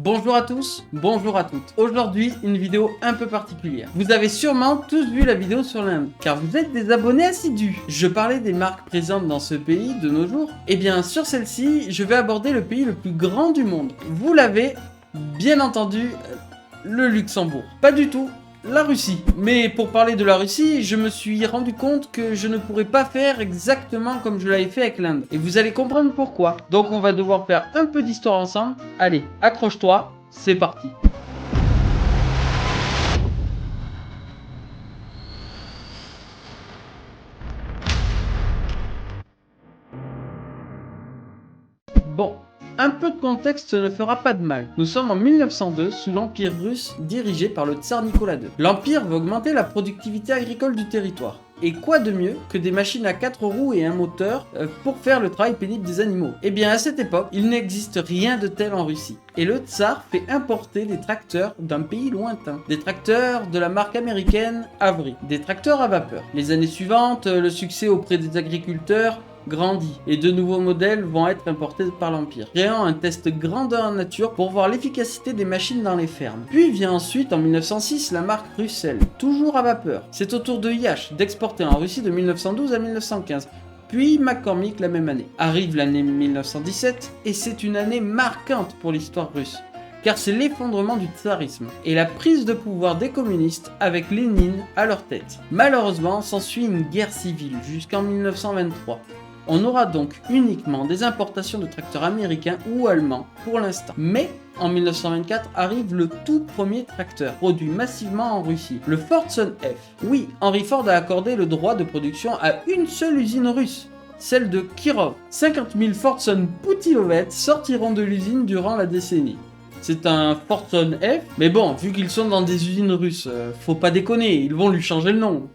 Bonjour à tous, bonjour à toutes. Aujourd'hui, une vidéo un peu particulière. Vous avez sûrement tous vu la vidéo sur l'Inde, car vous êtes des abonnés assidus. Je parlais des marques présentes dans ce pays de nos jours. Et bien, sur celle-ci, je vais aborder le pays le plus grand du monde. Vous l'avez, bien entendu, le Luxembourg. Pas du tout. La Russie. Mais pour parler de la Russie, je me suis rendu compte que je ne pourrais pas faire exactement comme je l'avais fait avec l'Inde. Et vous allez comprendre pourquoi. Donc on va devoir faire un peu d'histoire ensemble. Allez, accroche-toi, c'est parti. Bon, un peu de contexte ne fera pas de mal. Nous sommes en 1902 sous l'Empire russe dirigé par le tsar Nicolas II. L'Empire veut augmenter la productivité agricole du territoire. Et quoi de mieux que des machines à 4 roues et un moteur pour faire le travail pénible des animaux? Eh bien à cette époque, il n'existe rien de tel en Russie. Et le tsar fait importer des tracteurs d'un pays lointain. Des tracteurs de la marque américaine Avery. Des tracteurs à vapeur. Les années suivantes, le succès auprès des agriculteurs grandit et de nouveaux modèles vont être importés par l'Empire, créant un test grandeur nature pour voir l'efficacité des machines dans les fermes. Puis vient ensuite en 1906 la marque Russell, toujours à vapeur. C'est au tour de IH d'exporter en Russie de 1912 à 1915. Puis McCormick la même année. Arrive l'année 1917 et c'est une année marquante pour l'histoire russe. Car c'est l'effondrement du tsarisme et la prise de pouvoir des communistes avec Lénine à leur tête. Malheureusement, s'ensuit une guerre civile jusqu'en 1923. On aura donc uniquement des importations de tracteurs américains ou allemands pour l'instant. Mais en 1924 arrive le tout premier tracteur, produit massivement en Russie, le Fordson F. Oui, Henry Ford a accordé le droit de production à une seule usine russe, celle de Kirov. 50 000 Fordson Putilovets sortiront de l'usine durant la décennie. C'est un Fordson F, mais bon, vu qu'ils sont dans des usines russes, faut pas déconner, ils vont lui changer le nom.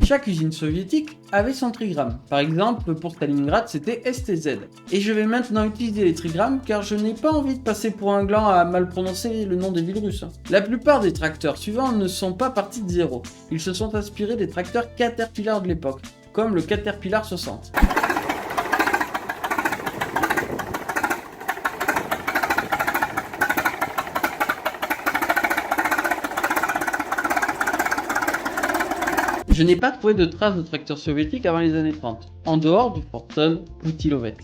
Chaque usine soviétique avait son trigramme. Par exemple, pour Stalingrad, c'était STZ. Et je vais maintenant utiliser les trigrammes car je n'ai pas envie de passer pour un gland à mal prononcer le nom des villes russes. La plupart des tracteurs suivants ne sont pas partis de zéro. Ils se sont inspirés des tracteurs Caterpillar de l'époque, comme le Caterpillar 60. Je n'ai pas trouvé de traces de tracteurs soviétiques avant les années 30, en dehors du Fordson Putilovets.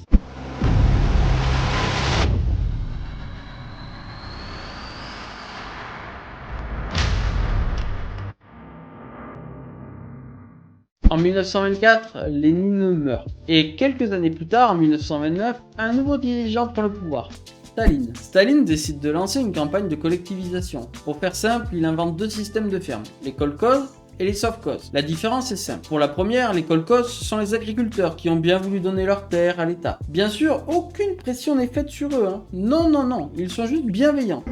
En 1924, Lénine meurt. Et quelques années plus tard, en 1929, un nouveau dirigeant prend le pouvoir. Staline. Staline décide de lancer une campagne de collectivisation. Pour faire simple, il invente deux systèmes de fermes, les kolkhozes et les sovkhozes. La différence est simple. Pour la première, les kolkhozes sont les agriculteurs qui ont bien voulu donner leurs terres à l'État. Bien sûr, aucune pression n'est faite sur eux. Non, non, non, ils sont juste bienveillants.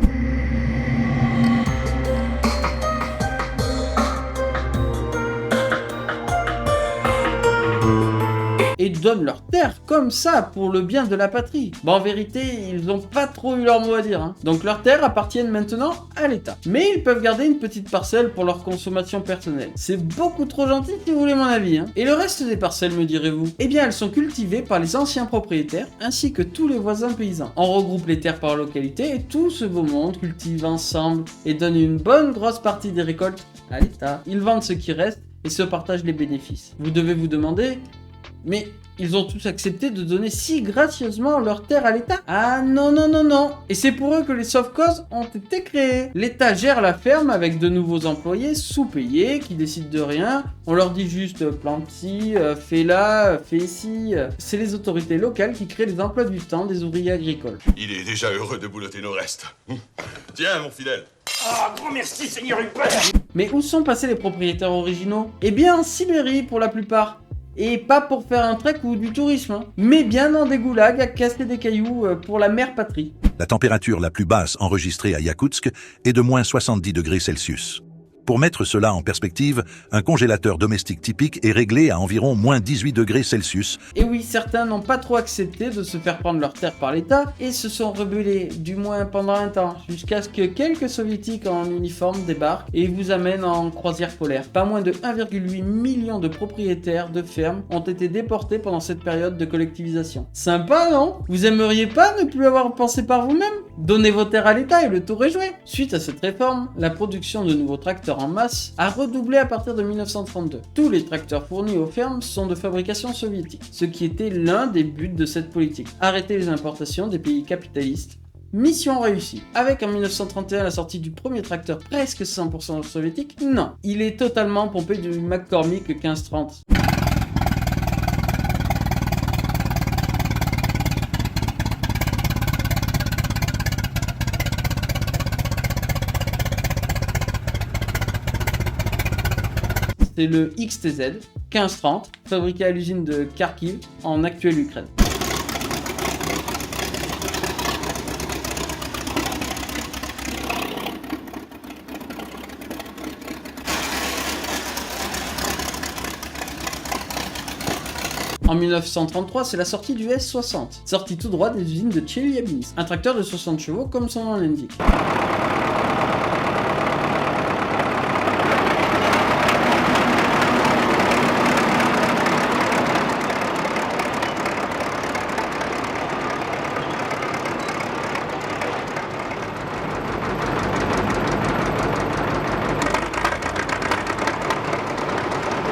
Et donnent leurs terres comme ça pour le bien de la patrie. Bon, en vérité, ils ont pas trop eu leur mot à dire. Donc leurs terres appartiennent maintenant à l'État. Mais ils peuvent garder une petite parcelle pour leur consommation personnelle. C'est beaucoup trop gentil si vous voulez mon avis. Et le reste des parcelles, me direz-vous? Eh bien, elles sont cultivées par les anciens propriétaires ainsi que tous les voisins paysans. On regroupe les terres par localité et tout ce beau monde cultive ensemble et donne une bonne grosse partie des récoltes à l'État. Ils vendent ce qui reste et se partagent les bénéfices. Vous devez vous demander... Mais ils ont tous accepté de donner si gracieusement leurs terres à l'État? Ah non, non, non, non. Et c'est pour eux que les sovkhozes ont été créés. L'État gère la ferme avec de nouveaux employés sous-payés qui décident de rien. On leur dit juste plante ci, fais là, fais ci. C'est les autorités locales qui créent les emplois du temps des ouvriers agricoles. Il est déjà heureux de boulotter nos restes. Tiens, mon fidèle. Ah, grand merci, Seigneur Hubert. Mais où sont passés les propriétaires originaux? Eh bien en Sibérie pour la plupart. Et pas pour faire un trek ou du tourisme, mais bien dans des goulags à casser des cailloux pour la mère patrie. La température la plus basse enregistrée à Yakoutsk est de moins 70 degrés Celsius. Pour mettre cela en perspective, un congélateur domestique typique est réglé à environ moins 18 degrés Celsius. Et oui, certains n'ont pas trop accepté de se faire prendre leur terre par l'État et se sont rebellés, du moins pendant un temps, jusqu'à ce que quelques soviétiques en uniforme débarquent et vous amènent en croisière polaire. Pas moins de 1,8 million de propriétaires de fermes ont été déportés pendant cette période de collectivisation. Sympa, non? Vous aimeriez pas ne plus avoir pensé par vous-même? Donnez vos terres à l'État et le tour est joué. Suite à cette réforme, la production de nouveaux tracteurs en masse a redoublé à partir de 1932. Tous les tracteurs fournis aux fermes sont de fabrication soviétique, ce qui était l'un des buts de cette politique. Arrêter les importations des pays capitalistes. Mission réussie. Avec en 1931 la sortie du premier tracteur presque 100% soviétique, non. Il est totalement pompé du McCormick 1530. C'est le XTZ 1530, fabriqué à l'usine de Kharkiv, en actuelle Ukraine. En 1933, c'est la sortie du S60, sorti tout droit des usines de Chelyabinsk, un tracteur de 60 chevaux comme son nom l'indique.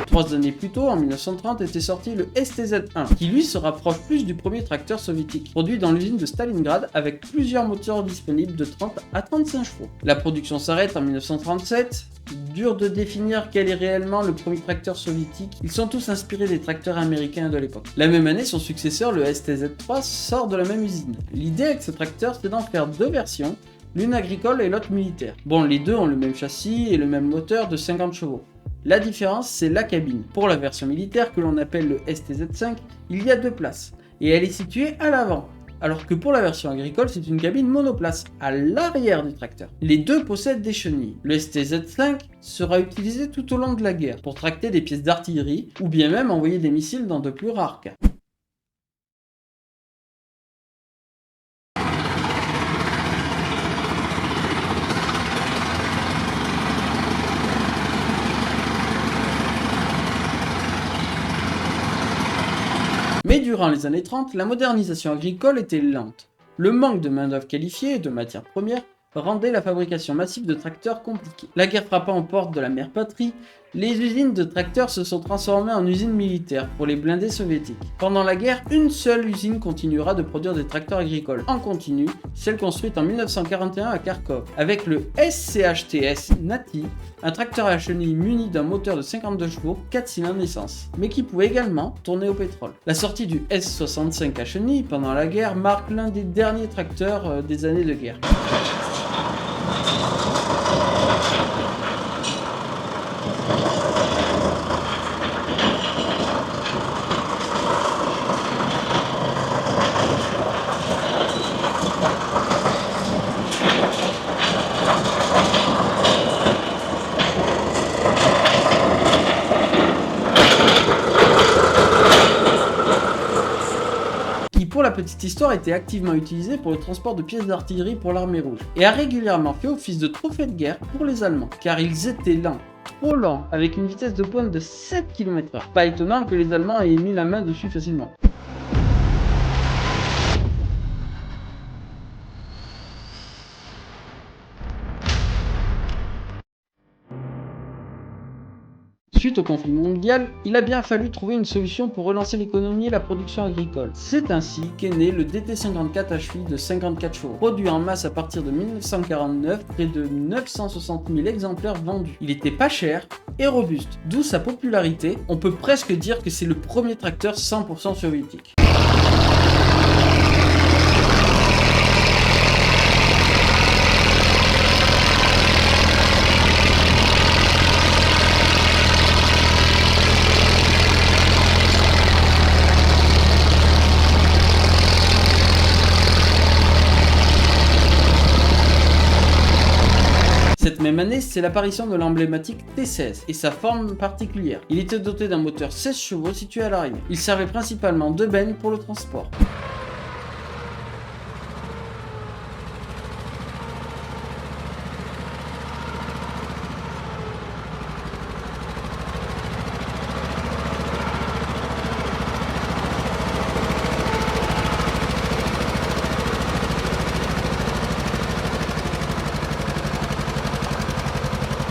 Trois années plus tôt, en 1930, était sorti le STZ-1, qui lui se rapproche plus du premier tracteur soviétique, produit dans l'usine de Stalingrad avec plusieurs moteurs disponibles de 30 à 35 chevaux. La production s'arrête en 1937, dur de définir quel est réellement le premier tracteur soviétique, ils sont tous inspirés des tracteurs américains de l'époque. La même année, son successeur, le STZ-3, sort de la même usine. L'idée avec ce tracteur, c'est d'en faire deux versions, l'une agricole et l'autre militaire. Bon, les deux ont le même châssis et le même moteur de 50 chevaux. La différence, c'est la cabine. Pour la version militaire, que l'on appelle le STZ-5, il y a deux places, et elle est située à l'avant, alors que pour la version agricole, c'est une cabine monoplace, à l'arrière du tracteur. Les deux possèdent des chenilles. Le STZ-5 sera utilisé tout au long de la guerre, pour tracter des pièces d'artillerie, ou bien même envoyer des missiles dans de plus rares cas. Mais durant les années 30, la modernisation agricole était lente. Le manque de main-d'œuvre qualifiée et de matières premières rendait la fabrication massive de tracteurs compliquée. La guerre frappant aux portes de la mère patrie, les usines de tracteurs se sont transformées en usines militaires pour les blindés soviétiques. Pendant la guerre, une seule usine continuera de produire des tracteurs agricoles en continu, celle construite en 1941 à Kharkov, avec le SCHTS Nati, un tracteur à chenilles muni d'un moteur de 52 chevaux, 4 cylindres essence, mais qui pouvait également tourner au pétrole. La sortie du S65 à chenilles pendant la guerre marque l'un des derniers tracteurs des années de guerre. Pour la petite histoire, était activement utilisé pour le transport de pièces d'artillerie pour l'armée rouge, et a régulièrement fait office de trophée de guerre pour les Allemands, car ils étaient lents, trop lents, avec une vitesse de pointe de 7 km/h. Pas étonnant que les Allemands aient mis la main dessus facilement. Suite au conflit mondial, il a bien fallu trouver une solution pour relancer l'économie et la production agricole. C'est ainsi qu'est né le DT54 HUI de 54 chevaux. Produit en masse à partir de 1949, près de 960 000 exemplaires vendus. Il était pas cher et robuste, d'où sa popularité. On peut presque dire que c'est le premier tracteur 100% soviétique. Cette même année, c'est l'apparition de l'emblématique T16 et sa forme particulière. Il était doté d'un moteur 16 chevaux situé à l'arrivée. Il servait principalement de benne pour le transport.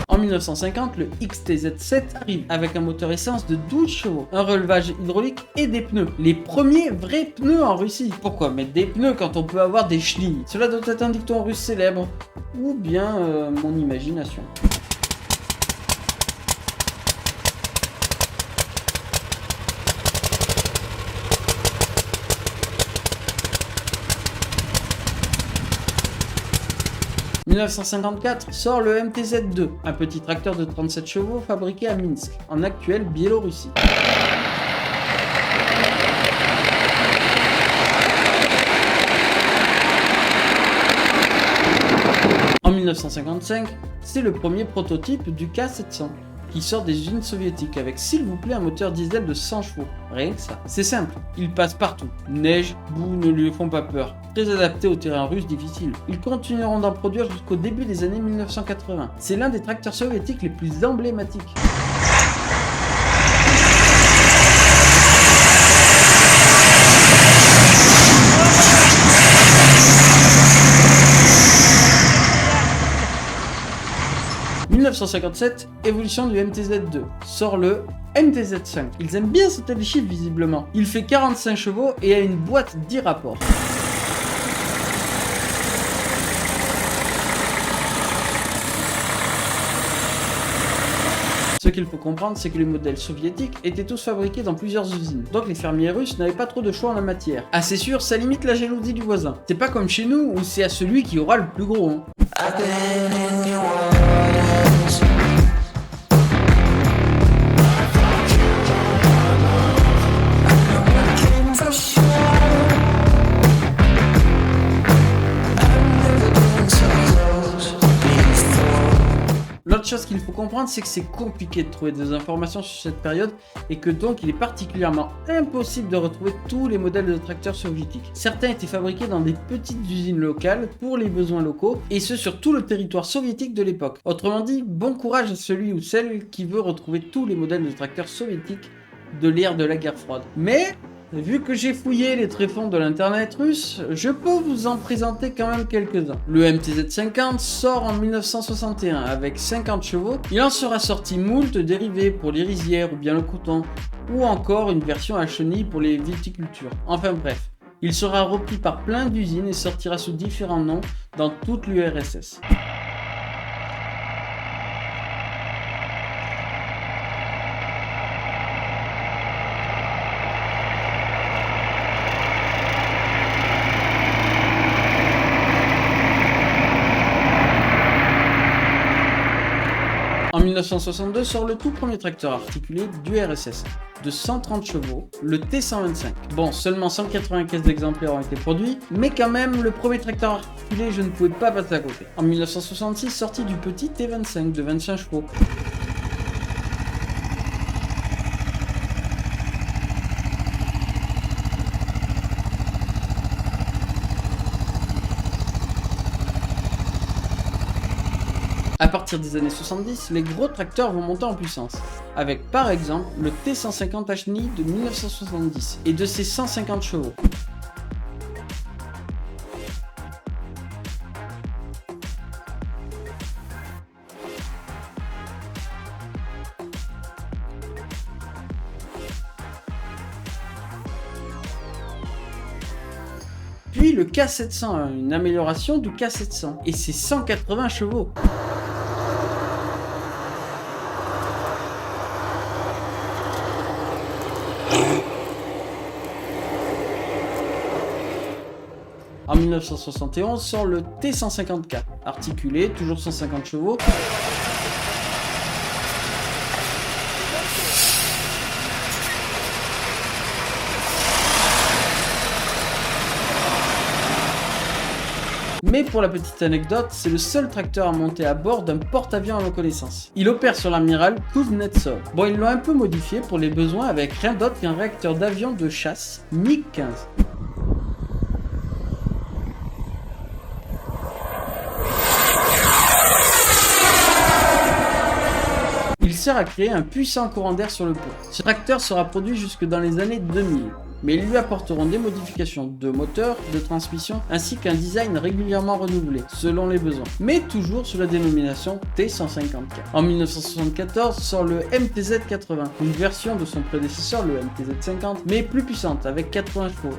En 1950, le XTZ7 arrive avec un moteur essence de 12 chevaux, un relevage hydraulique et des pneus. Les premiers vrais pneus en Russie. Pourquoi mettre des pneus quand on peut avoir des chenilles? Cela doit être un dicton russe célèbre, ou bien mon imagination. En 1954 sort le MTZ2, un petit tracteur de 37 chevaux fabriqué à Minsk, en actuelle Biélorussie. En 1955, c'est le premier prototype du K700 qui sort des usines soviétiques avec, s'il vous plaît, un moteur diesel de 100 chevaux. Rien que ça. C'est simple, il passe partout. Neige, boue ne lui font pas peur. Très adapté au terrain russe difficile. Ils continueront d'en produire jusqu'au début des années 1980. C'est l'un des tracteurs soviétiques les plus emblématiques. En 1957, évolution du MTZ2, sort le MTZ5. Ils aiment bien sauter les chiffres visiblement. Il fait 45 chevaux et a une boîte 10 rapports. Ce qu'il faut comprendre, c'est que les modèles soviétiques étaient tous fabriqués dans plusieurs usines. Donc les fermiers russes n'avaient pas trop de choix en la matière. Ah c'est sûr, ça limite la jalousie du voisin. C'est pas comme chez nous où c'est à celui qui aura le plus gros. Hein. L'autre chose qu'il faut comprendre, c'est que c'est compliqué de trouver des informations sur cette période et que donc il est particulièrement impossible de retrouver tous les modèles de tracteurs soviétiques. Certains étaient fabriqués dans des petites usines locales pour les besoins locaux et ce sur tout le territoire soviétique de l'époque. Autrement dit, bon courage à celui ou celle qui veut retrouver tous les modèles de tracteurs soviétiques de l'ère de la guerre froide. Mais vu que j'ai fouillé les tréfonds de l'internet russe, je peux vous en présenter quand même quelques-uns. Le MTZ50 sort en 1961 avec 50 chevaux. Il en sera sorti moult dérivés pour les rizières ou bien le coton, ou encore une version à chenilles pour les viticultures. Enfin bref, il sera repris par plein d'usines et sortira sous différents noms dans toute l'URSS. En 1962 sort le tout premier tracteur articulé du RSS, de 130 chevaux, le T125. Bon, seulement 195 exemplaires ont été produits, mais quand même, le premier tracteur articulé, je ne pouvais pas passer à côté. En 1966, sorti du petit T25 de 25 chevaux. À partir des années 70, les gros tracteurs vont monter en puissance, avec par exemple le T150 HNI de 1970 et de ses 150 chevaux. Puis le K700, une amélioration du K700, et ses 180 chevaux. En 1971 sort le T150K, articulé, toujours 150 chevaux. Mais Mais pour la petite anecdote, c'est le seul tracteur à monter à bord d'un porte-avions à ma connaissance. Il opère sur l'amiral Kuznetsov. Bon, ils l'ont un peu modifié pour les besoins avec rien d'autre qu'un réacteur d'avion de chasse MiG-15. Il sert à créer un puissant courant d'air sur le pont. Ce tracteur sera produit jusque dans les années 2000, mais ils lui apporteront des modifications de moteur, de transmission, ainsi qu'un design régulièrement renouvelé, selon les besoins, mais toujours sous la dénomination T150K. En 1974 sort le MTZ-80, une version de son prédécesseur, le MTZ-50, mais plus puissante, avec 80 chevaux.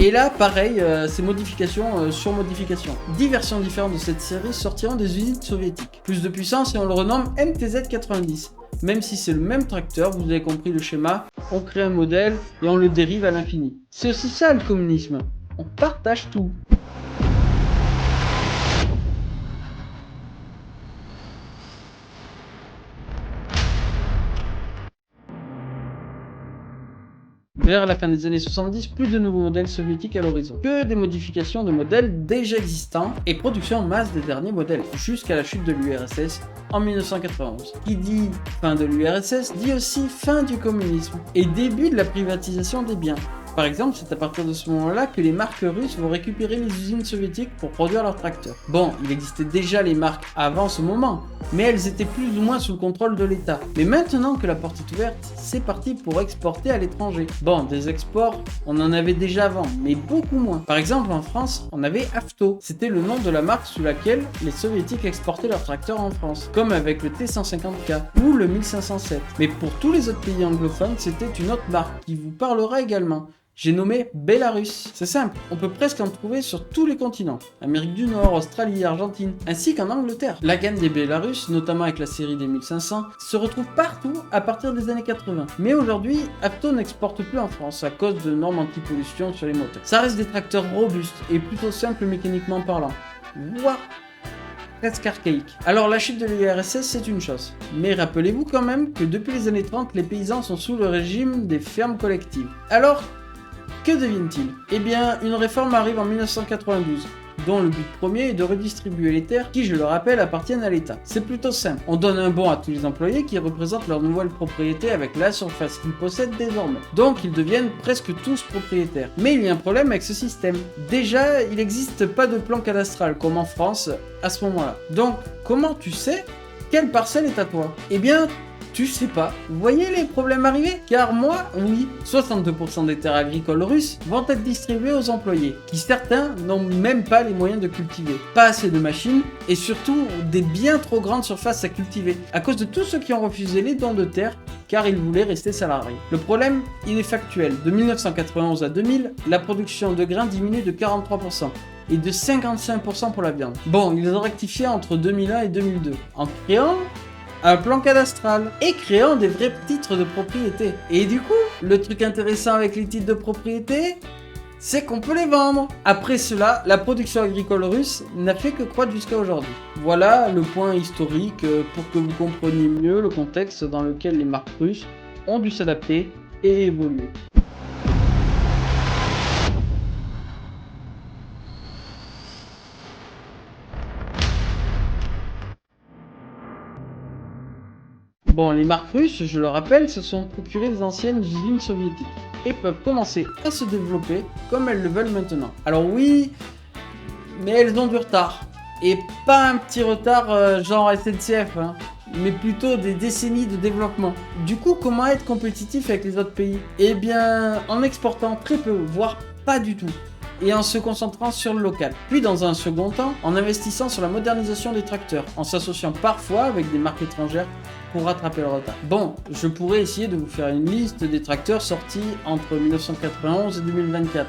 Et là, pareil, c'est modification sur modification. 10 versions différentes de cette série sortiront des usines soviétiques. Plus de puissance et on le renomme MTZ-90. Même si c'est le même tracteur, vous avez compris le schéma, on crée un modèle et on le dérive à l'infini. C'est aussi ça le communisme, on partage tout. Vers la fin des années 70, plus de nouveaux modèles soviétiques à l'horizon, que des modifications de modèles déjà existants et production en masse des derniers modèles, jusqu'à la chute de l'URSS en 1991. Qui dit fin de l'URSS dit aussi fin du communisme et début de la privatisation des biens. Par exemple, c'est à partir de ce moment-là que les marques russes vont récupérer les usines soviétiques pour produire leurs tracteurs. Bon, il existait déjà les marques avant ce moment, mais elles étaient plus ou moins sous le contrôle de l'État. Mais maintenant que la porte est ouverte, c'est parti pour exporter à l'étranger. Bon, des exports, on en avait déjà avant, mais beaucoup moins. Par exemple, en France, on avait Avto. C'était le nom de la marque sous laquelle les soviétiques exportaient leurs tracteurs en France, comme avec le T150K ou le 1507. Mais pour tous les autres pays anglophones, c'était une autre marque qui vous parlera également. J'ai nommé Belarus. C'est simple, on peut presque en trouver sur tous les continents. Amérique du Nord, Australie, Argentine, ainsi qu'en Angleterre. La gamme des Belarus, notamment avec la série des 1500, se retrouve partout à partir des années 80. Mais aujourd'hui, Avto n'exporte plus en France à cause de normes anti-pollution sur les moteurs. Ça reste des tracteurs robustes et plutôt simples mécaniquement parlant. Voire presque archaïque. Alors la chute de l'URSS c'est une chose, mais rappelez-vous quand même que depuis les années 30, les paysans sont sous le régime des fermes collectives. Alors, que deviennent-ils? Eh bien, une réforme arrive en 1992, dont le but premier est de redistribuer les terres qui, je le rappelle, appartiennent à l'État. C'est plutôt simple, on donne un bon à tous les employés qui représentent leur nouvelle propriété avec la surface qu'ils possèdent désormais. Donc ils deviennent presque tous propriétaires. Mais il y a un problème avec ce système. Déjà, il n'existe pas de plan cadastral comme en France à ce moment-là. Donc, comment tu sais quelle parcelle est à toi? Eh bien, tu sais pas. Vous voyez les problèmes arriver? Car moi, oui, 62% des terres agricoles russes vont être distribuées aux employés, qui certains n'ont même pas les moyens de cultiver. Pas assez de machines, et surtout des bien trop grandes surfaces à cultiver, à cause de tous ceux qui ont refusé les dons de terre, car ils voulaient rester salariés. Le problème, il est factuel. De 1991 à 2000, la production de grains diminue de 43%. Et de 55% pour la viande. Bon, ils ont rectifié entre 2001 et 2002, en créant un plan cadastral et créant des vrais titres de propriété. Et du coup, le truc intéressant avec les titres de propriété, c'est qu'on peut les vendre. Après cela, la production agricole russe n'a fait que croître jusqu'à aujourd'hui. Voilà le point historique pour que vous compreniez mieux le contexte dans lequel les marques russes ont dû s'adapter et évoluer. Bon, les marques russes, je le rappelle, se sont procurées des anciennes usines soviétiques et peuvent commencer à se développer comme elles le veulent maintenant. Alors oui, mais elles ont du retard. Et pas un petit retard genre SNCF, hein, mais plutôt des décennies de développement. Du coup, comment être compétitif avec les autres pays? Eh bien, en exportant très peu, voire pas du tout. Et en se concentrant sur le local. Puis dans un second temps, en investissant sur la modernisation des tracteurs, en s'associant parfois avec des marques étrangères pour rattraper le retard. Bon, je pourrais essayer de vous faire une liste des tracteurs sortis entre 1991 et 2024,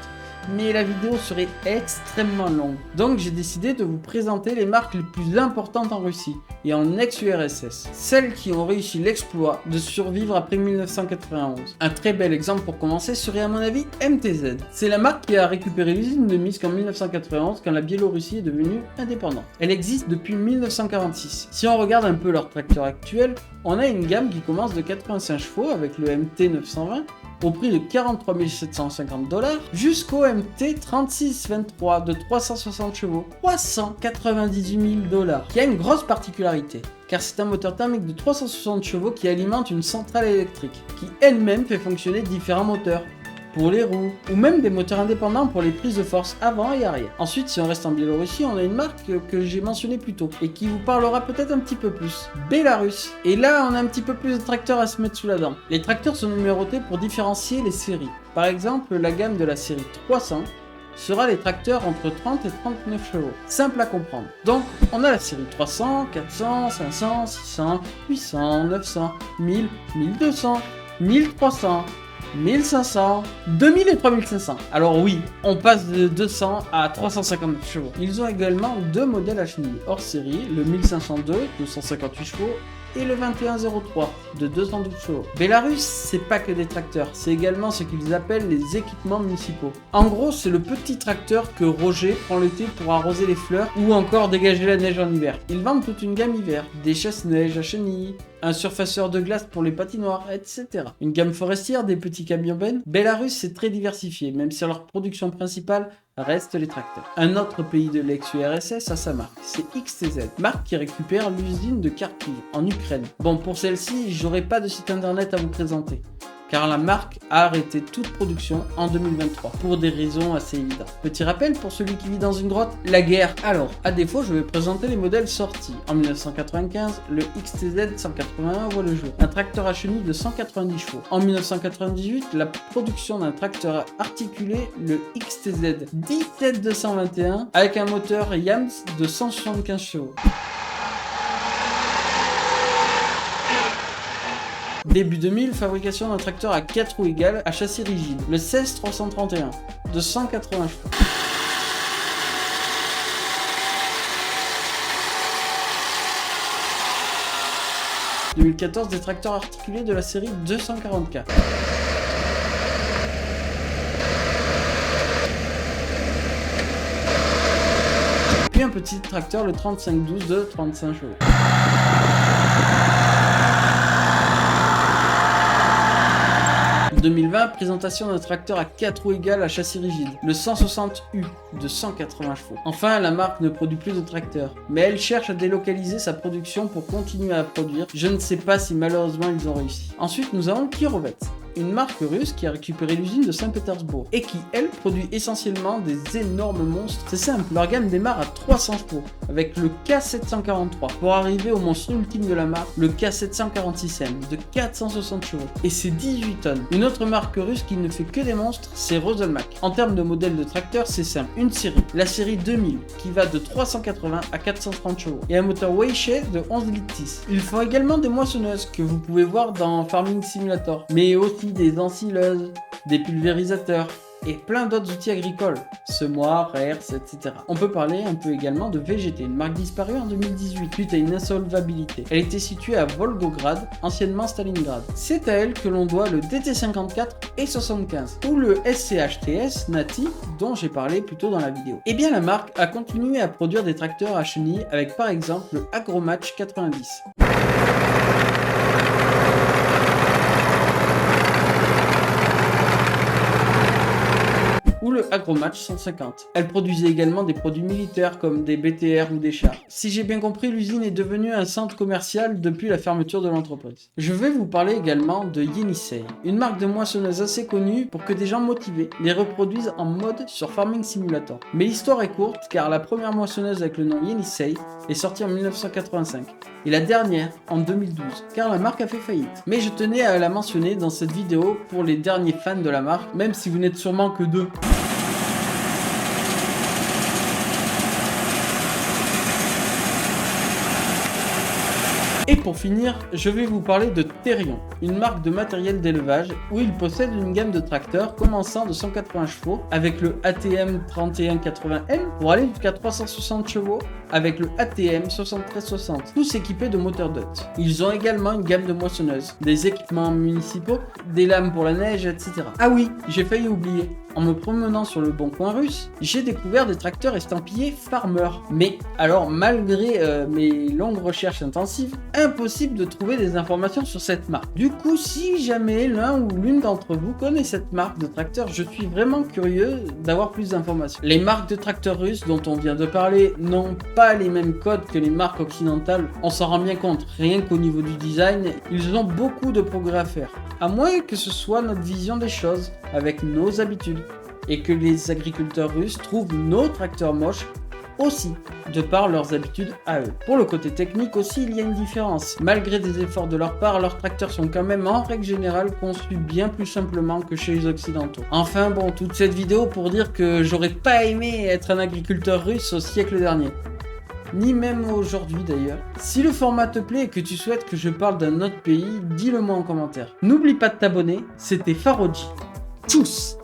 mais la vidéo serait extrêmement longue. Donc j'ai décidé de vous présenter les marques les plus importantes en Russie et en ex-URSS, celles qui ont réussi l'exploit de survivre après 1991. Un très bel exemple pour commencer serait à mon avis MTZ. C'est la marque qui a récupéré l'usine de Minsk en 1991 quand la Biélorussie est devenue indépendante. Elle existe depuis 1946. Si on regarde un peu leur tracteur actuel, on a une gamme qui commence de 85 chevaux avec le MT 920 au prix de 43 750 $ jusqu'au MT 3623 de 360 chevaux, 398 000 $, qui a une grosse particularité, car c'est un moteur thermique de 360 chevaux qui alimente une centrale électrique, qui elle-même fait fonctionner différents moteurs, pour les roues, ou même des moteurs indépendants pour les prises de force avant et arrière. Ensuite, si on reste en Biélorussie, on a une marque que j'ai mentionnée plus tôt, et qui vous parlera peut-être un petit peu plus. Belarus. Et là, on a un petit peu plus de tracteurs à se mettre sous la dent. Les tracteurs sont numérotés pour différencier les séries. Par exemple, la gamme de la série 300 sera les tracteurs entre 30 et 39 chevaux. Simple à comprendre. Donc, on a la série 300, 400, 500, 600, 800, 900, 1000, 1200, 1300, 1500, 2000 et 3500. Alors oui, on passe de 200 à 359 chevaux. Ils ont également deux modèles à chenilles hors série, le 1502 de 158 chevaux et le 2103 de 212 chevaux. Belarus, c'est pas que des tracteurs, c'est également ce qu'ils appellent les équipements municipaux. En gros, c'est le petit tracteur que Roger prend l'été pour arroser les fleurs ou encore dégager la neige en hiver. Ils vendent toute une gamme hiver, des chasse-neige à chenilles, un surfaceur de glace pour les patinoires, etc. Une gamme forestière, des petits camions bennes. Belarus, c'est très diversifié, même si leur production principale reste les tracteurs. Un autre pays de l'ex-URSS a sa marque, c'est XTZ, marque qui récupère l'usine de Kharkiv, en Ukraine. Bon, pour celle-ci, j'aurai pas de site internet à vous présenter, car la marque a arrêté toute production en 2023, pour des raisons assez évidentes. Petit rappel pour celui qui vit dans une grotte, la guerre. Alors, à défaut, je vais présenter les modèles sortis. En 1995, le XTZ 181 voit le jour, un tracteur à chenilles de 190 chevaux. En 1998, la production d'un tracteur articulé, le XTZ 17221, avec un moteur Yams de 175 chevaux. Début 2000, fabrication d'un tracteur à 4 roues égales à châssis rigide, le 16331, de 180 chevaux. En 2014, des tracteurs articulés de la série 240K. Puis un petit tracteur, le 3512 de 35 chevaux. En 2020, présentation d'un tracteur à 4 roues égales à châssis rigide, le 160U de 180 chevaux. Enfin, la marque ne produit plus de tracteurs, mais elle cherche à délocaliser sa production pour continuer à produire. Je ne sais pas si malheureusement ils ont réussi. Ensuite, nous avons Kirovets, une marque russe qui a récupéré l'usine de Saint-Pétersbourg et qui, elle, produit essentiellement des énormes monstres. C'est simple, leur gamme démarre à 300 chevaux avec le K743 pour arriver au monstre ultime de la marque, le K746M de 460 chevaux et c'est 18 tonnes. Une autre marque russe qui ne fait que des monstres, c'est Roselmak. En termes de modèle de tracteur, c'est simple, une série, la série 2000 qui va de 380 à 430 chevaux et un moteur Weiche de 11 litres 6. Ils font également des moissonneuses que vous pouvez voir dans Farming Simulator, mais aussi des ensileuses, des pulvérisateurs et plein d'autres outils agricoles, semoirs, herses, etc. On peut parler un peu également de VGT, une marque disparue en 2018 suite à une insolvabilité. Elle était située à Volgograd, anciennement Stalingrad. C'est à elle que l'on doit le DT54 et 75, ou le SCHTS Nati dont j'ai parlé plus tôt dans la vidéo. Et bien la marque a continué à produire des tracteurs à chenilles avec par exemple le Agromatch 90. Ou le Agromatch 150. Elle produisait également des produits militaires comme des BTR ou des chars. Si j'ai bien compris, l'usine est devenue un centre commercial depuis la fermeture de l'entreprise. Je vais vous parler également de Yenisei, une marque de moissonneuses assez connue pour que des gens motivés les reproduisent en mode sur Farming Simulator. Mais l'histoire est courte car la première moissonneuse avec le nom Yenisei est sortie en 1985 et la dernière en 2012 car la marque a fait faillite. Mais je tenais à la mentionner dans cette vidéo pour les derniers fans de la marque, même si vous n'êtes sûrement que deux. Et pour finir, je vais vous parler de Therion, une marque de matériel d'élevage où il possède une gamme de tracteurs commençant de 180 chevaux avec le ATM 3180M pour aller jusqu'à 360 chevaux avec le ATM 7360, tous équipés de moteurs DOT. Ils ont également une gamme de moissonneuses, des équipements municipaux, des lames pour la neige, etc. Ah oui, j'ai failli oublier. En me promenant sur le bon coin russe, j'ai découvert des tracteurs estampillés Farmer. Mais alors, malgré mes longues recherches intensives, impossible de trouver des informations sur cette marque. Du coup, si jamais l'un ou l'une d'entre vous connaît cette marque de tracteur, je suis vraiment curieux d'avoir plus d'informations. Les marques de tracteurs russes dont on vient de parler n'ont pas les mêmes codes que les marques occidentales. On s'en rend bien compte, rien qu'au niveau du design, ils ont beaucoup de progrès à faire. À moins que ce soit notre vision des choses, avec nos habitudes, et que les agriculteurs russes trouvent nos tracteurs moches aussi, de par leurs habitudes à eux. Pour le côté technique aussi, il y a une différence. Malgré des efforts de leur part, leurs tracteurs sont quand même en règle générale conçus bien plus simplement que chez les occidentaux. Enfin bon, toute cette vidéo pour dire que j'aurais pas aimé être un agriculteur russe au siècle dernier. Ni même aujourd'hui d'ailleurs. Si le format te plaît et que tu souhaites que je parle d'un autre pays, dis-le moi en commentaire. N'oublie pas de t'abonner, c'était Faroji. Tchuss!